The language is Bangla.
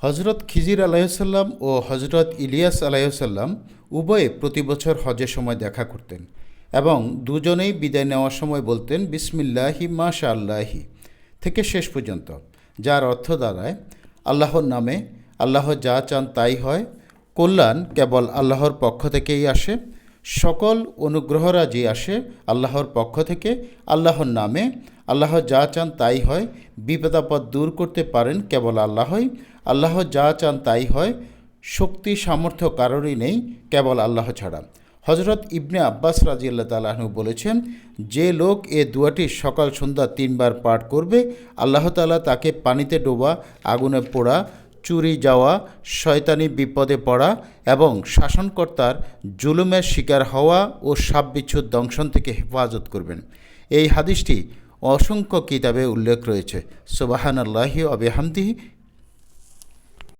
হজরত খিজির আলাইসাল্লাম ও হজরত ইলিয়াস আলাইসাল্লাম উভয়ে প্রতি বছর হজের সময় দেখা করতেন এবং দুজনেই বিদায় নেওয়ার সময় বলতেন বিসমিল্লাহি মাশা আল্লাহি থেকে শেষ পর্যন্ত, যার অর্থ দাঁড়ায় আল্লাহর নামে, আল্লাহ যা চান তাই হয়, কল্যাণ কেবল আল্লাহর পক্ষ থেকেই আসে, সকল অনুগ্রহরাজি আসে আল্লাহর পক্ষ থেকে, আল্লাহর নামে, আল্লাহ যা চান তাই হয়, বিপদাপদ দূর করতে পারেন কেবল আল্লাহই, আল্লাহ যা চান তাই হয়, শক্তি সামর্থ্য কারোরই নেই কেবল আল্লাহ ছাড়া। হজরত ইবনে আব্বাস রাদিয়াল্লাহু তাআলা আনহু বলেছেন, যে লোক এ দুয়াটি সকাল সন্ধ্যা 3 বার পাঠ করবে, আল্লাহ তাআলা তাকে পানিতে ডোবা, আগুনে পোড়া, চুরি যাওয়া, শয়তানি বিপদে পড়া এবং শাসনকর্তার জুলুমের শিকার হওয়া ও সাপ বিচ্ছুর দংশন থেকে হেফাজত করবেন। এই হাদিসটি অসংখ্য কিতাবে উল্লেখ রয়েছে। সুবহানাল্লাহি ওয়া বিহামদিহি